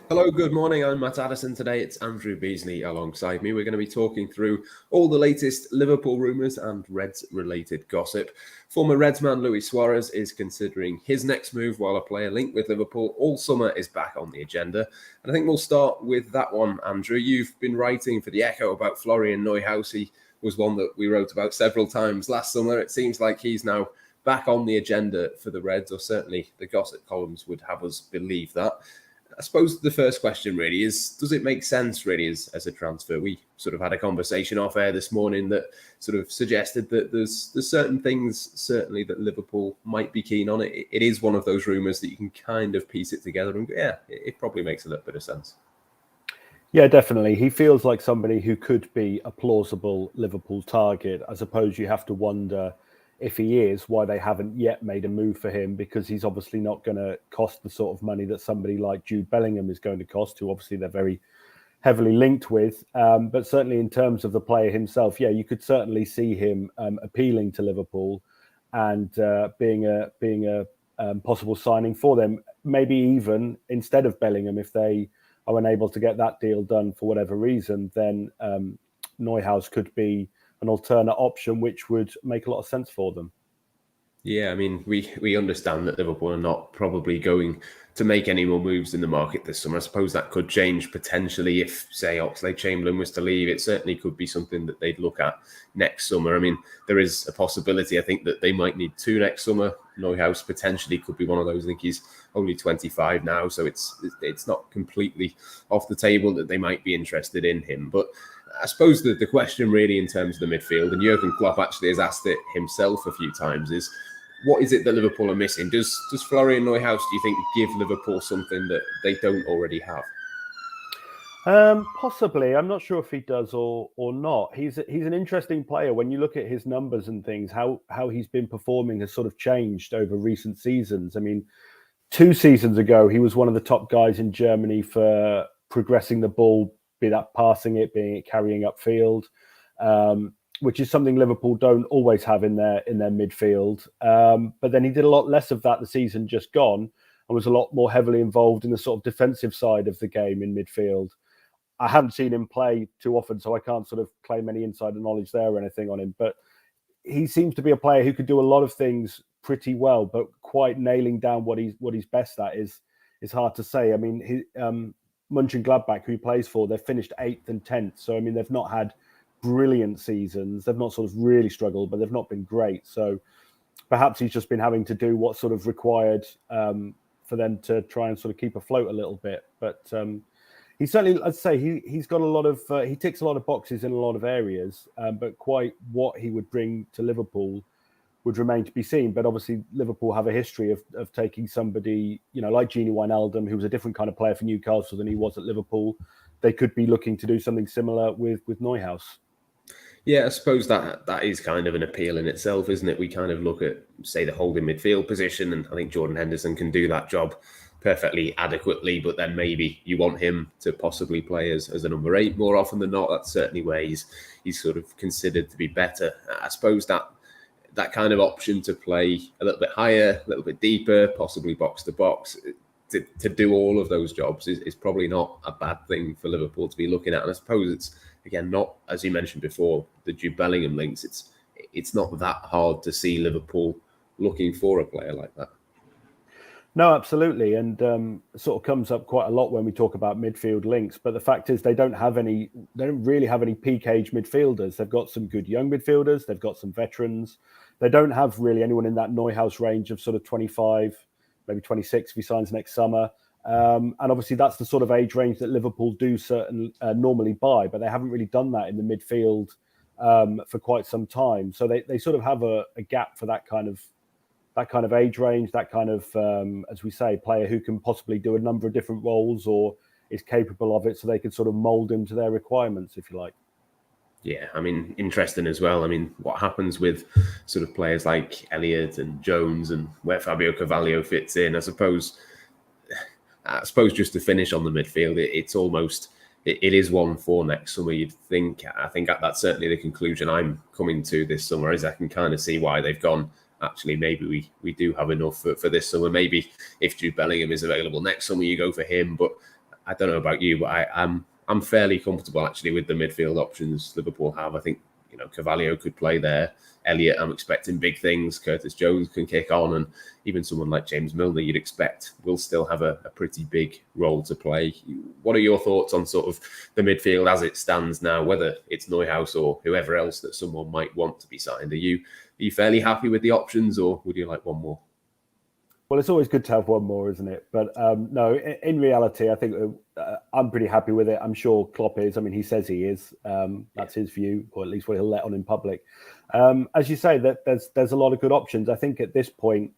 Hello, good morning. I'm Matt Addison. Today it's Andrew Beasley alongside me. We're going to be talking through all the latest Liverpool rumours and Reds-related gossip. Former Reds man Luis Suarez is considering his next move, while a player linked with Liverpool all summer is back on the agenda. And I think we'll start with that one, Andrew. You've been writing for The Echo about Florian Neuhaus. He was one that we wrote about several times last summer. It seems like he's now back on the agenda for the Reds, or certainly the gossip columns would have us believe that. I suppose the first question really is, does it make sense really as a transfer? We sort of had a conversation off air this morning that sort of suggested that there's certain things certainly that Liverpool might be keen on. It is one of those rumours that you can kind of piece it together and go, yeah, it probably makes a little bit of sense. Yeah, definitely. He feels like somebody who could be a plausible Liverpool target. I suppose you have to wonder if he is, why they haven't yet made a move for him, because he's obviously not going to cost the sort of money that somebody like Jude Bellingham is going to cost, who obviously they're very heavily linked with. But certainly in terms of the player himself, yeah, you could certainly see him appealing to Liverpool and being a possible signing for them. Maybe even instead of Bellingham, if they are unable to get that deal done for whatever reason, then Neuhaus could be an alternate option, which would make a lot of sense for them. Yeah, I mean, we understand that Liverpool are not probably going to make any more moves in the market this summer. I suppose that could change potentially if, say, Oxlade-Chamberlain was to leave. It certainly could be something that they'd look at next summer. I mean, there is a possibility, I think, that they might need two next summer. Neuhaus potentially could be one of those. I think he's only 25 now, so it's not completely off the table that they might be interested in him. But I suppose the question really in terms of the midfield, and Jurgen Klopp actually has asked it himself a few times, is what is it that Liverpool are missing? Does Florian Neuhaus, do you think, give Liverpool something that they don't already have? Possibly. I'm not sure if he does or not. He's an interesting player. When you look at his numbers and things, how he's been performing has sort of changed over recent seasons. I mean, 2 seasons ago, he was one of the top guys in Germany for progressing the ball, be that passing it, being it carrying upfield, which is something Liverpool don't always have in their midfield. But then he did a lot less of that the season just gone, and was a lot more heavily involved in the sort of defensive side of the game in midfield. I haven't seen him play too often, so I can't sort of claim any insider knowledge there or anything on him. But he seems to be a player who could do a lot of things pretty well, but quite nailing down what he's best at is hard to say. I mean, Monchengladbach, who he plays for, they've finished 8th and 10th. So, I mean, they've not had brilliant seasons. They've not sort of really struggled, but they've not been great. So perhaps he's just been having to do what's sort of required for them to try and sort of keep afloat a little bit. But he certainly, I'd say he's got a lot of, he ticks a lot of boxes in a lot of areas, but quite what he would bring to Liverpool would remain to be seen. But obviously Liverpool have a history of taking somebody, like Gini Wijnaldum, who was a different kind of player for Newcastle than he was at Liverpool. They could be looking to do something similar with Neuhaus. Yeah, I suppose that is kind of an appeal in itself, isn't it? We kind of look at, say, the holding midfield position, and I think Jordan Henderson can do that job perfectly adequately, but then maybe you want him to possibly play as a number 8 more often than not. That's certainly where he's sort of considered to be better. I suppose that kind of option to play a little bit higher, a little bit deeper, possibly box to box, to do all of those jobs is probably not a bad thing for Liverpool to be looking at. And I suppose it's, again, not, as you mentioned before, the Jude Bellingham links. It's not that hard to see Liverpool looking for a player like that. No, absolutely. And it sort of comes up quite a lot when we talk about midfield links. But the fact is they don't really have any peak age midfielders. They've got some good young midfielders. They've got some veterans. They don't have really anyone in that Neuhaus range of sort of 25, maybe 26 if he signs next summer. And obviously that's the sort of age range that Liverpool do normally buy, but they haven't really done that in the midfield for quite some time. So they sort of have a gap for that kind of age range, that kind of, as we say, player who can possibly do a number of different roles or is capable of it, so they can sort of mould him to their requirements, if you like. Yeah, I mean, interesting as well. I mean, what happens with sort of players like Elliott and Jones and where Fabio Carvalho fits in, I suppose just to finish on the midfield, it is one for next summer, you'd think. I think that's certainly the conclusion I'm coming to this summer, is I can kind of see why they've gone, actually, maybe we do have enough for this summer. Maybe if Jude Bellingham is available next summer, you go for him. But I don't know about you, but I'm fairly comfortable actually with the midfield options Liverpool have. I think, Carvalho could play there. Elliott, I'm expecting big things. Curtis Jones can kick on, and even someone like James Milner, you'd expect, will still have a pretty big role to play. What are your thoughts on sort of the midfield as it stands now, whether it's Neuhaus or whoever else that someone might want to be signed? Are you fairly happy with the options, or would you like one more? Well, it's always good to have one more, isn't it? But no, in reality, I think I'm pretty happy with it. I'm sure Klopp is. I mean, he says he is. That's his view, or at least what he'll let on in public. As you say, that there's a lot of good options. I think at this point,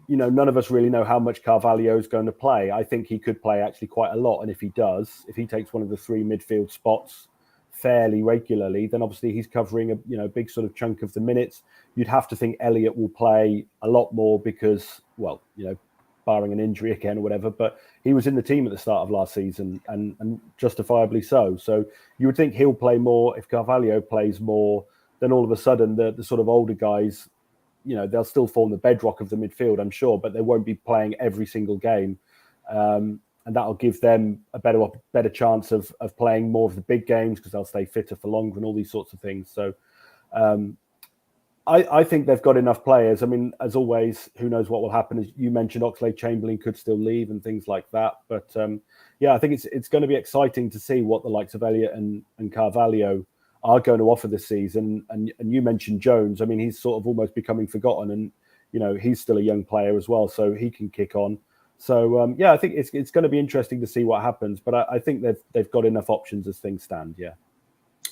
none of us really know how much Carvalho is going to play. I think he could play actually quite a lot. And if he does, if he takes one of the 3 midfield spots fairly regularly, then obviously he's covering a big sort of chunk of the minutes. You'd have to think Elliott will play a lot more because, barring an injury again or whatever, but he was in the team at the start of last season and justifiably so. So you would think he'll play more. If Carvalho plays more, then all of a sudden the sort of older guys, they'll still form the bedrock of the midfield, I'm sure, but they won't be playing every single game. And that'll give them a better chance of playing more of the big games because they'll stay fitter for longer and all these sorts of things. So I think they've got enough players. I mean, as always, who knows what will happen? As you mentioned, Oxlade-Chamberlain could still leave and things like that. But I think it's going to be exciting to see what the likes of Elliott and Carvalho are going to offer this season. And you mentioned Jones. I mean, he's sort of almost becoming forgotten, and he's still a young player as well, so he can kick on. So I think it's going to be interesting to see what happens. But I think they've got enough options as things stand. Yeah.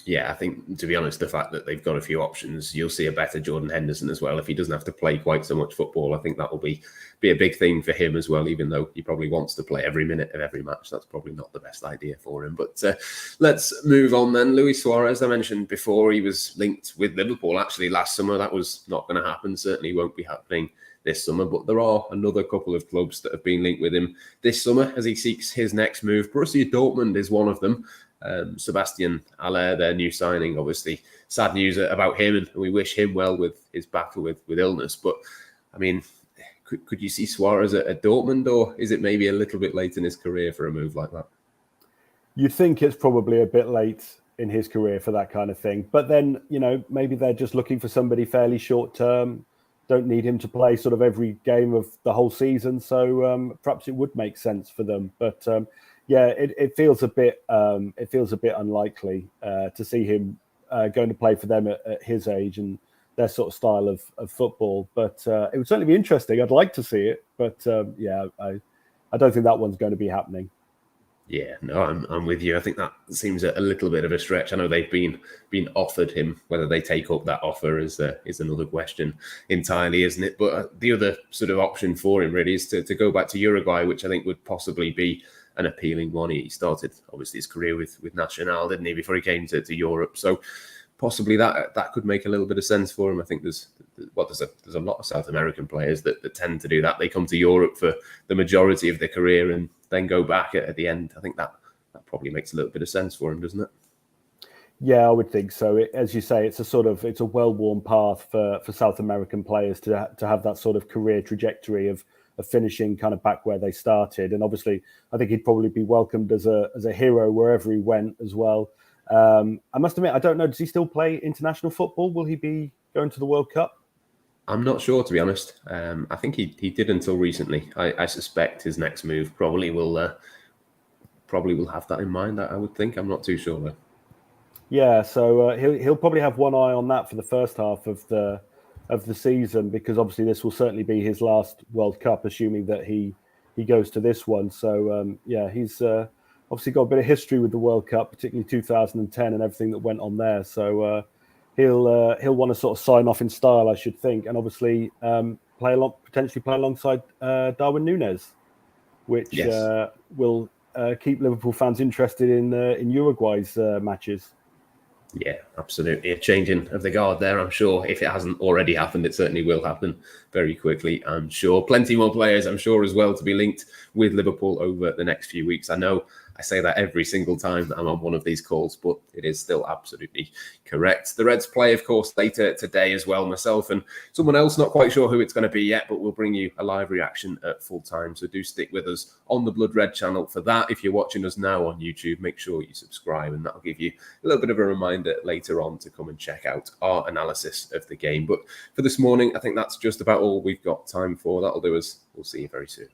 Yeah, I think, to be honest, the fact that they've got a few options, you'll see a better Jordan Henderson as well. If he doesn't have to play quite so much football, I think that will be a big thing for him as well, even though he probably wants to play every minute of every match. That's probably not the best idea for him. But let's move on then. Luis Suarez, I mentioned before, he was linked with Liverpool actually last summer. That was not going to happen, certainly won't be happening this summer, but there are another couple of clubs that have been linked with him this summer as he seeks his next move. Borussia Dortmund is one of them. Sebastian Haller, their new signing, obviously sad news about him, and we wish him well with his battle with illness. But I mean, could you see Suarez at Dortmund, or is it maybe a little bit late in his career for a move like that? You'd think it's probably a bit late in his career for that kind of thing, but then maybe they're just looking for somebody fairly short term. Don't need him to play sort of every game of the whole season, so perhaps it would make sense for them. But it feels a bit unlikely to see him going to play for them at his age and their sort of style of football. But it would certainly be interesting. I'd like to see it, but I don't think that one's going to be happening. Yeah, no, I'm with you. I think that seems a little bit of a stretch. I know they've been offered him. Whether they take up that offer is another question entirely, isn't it? But the other sort of option for him really is to go back to Uruguay, which I think would possibly be an appealing one. He started obviously his career with Nacional, didn't he, before he came to Europe? So possibly that could make a little bit of sense for him. I think there's a lot of South American players that tend to do that. They come to Europe for the majority of their career and then go back at the end. I think that probably makes a little bit of sense for him, doesn't it? Yeah, I would think so. As you say, it's a well-worn path for South American players to have that sort of career trajectory of finishing kind of back where they started. And obviously, I think he'd probably be welcomed as a hero wherever he went as well. I must admit, I don't know. Does he still play international football? Will he be going to the World Cup? I'm not sure, to be honest. I think he did until recently. I suspect his next move probably will have that in mind. I would think. I'm not too sure though. Yeah, so he'll probably have one eye on that for the first half of the season, because obviously this will certainly be his last World Cup, assuming that he goes to this one. So he's obviously got a bit of history with the World Cup, particularly 2010 and everything that went on there. So he'll want to sort of sign off in style, I should think, and obviously potentially play alongside Darwin Núñez, which will keep Liverpool fans interested in Uruguay's matches. Yeah, absolutely. A changing of the guard there, I'm sure. If it hasn't already happened, it certainly will happen very quickly, I'm sure. Plenty more players, I'm sure, as well, to be linked with Liverpool over the next few weeks. I know I say that every single time that I'm on one of these calls, but it is still absolutely correct. The Reds play, of course, later today as well. Myself and someone else, not quite sure who it's going to be yet, but we'll bring you a live reaction at full time. So do stick with us on the Blood Red channel for that. If you're watching us now on YouTube, make sure you subscribe, and that'll give you a little bit of a reminder later on to come and check out our analysis of the game. But for this morning, I think that's just about all we've got time for. That'll do us. We'll see you very soon.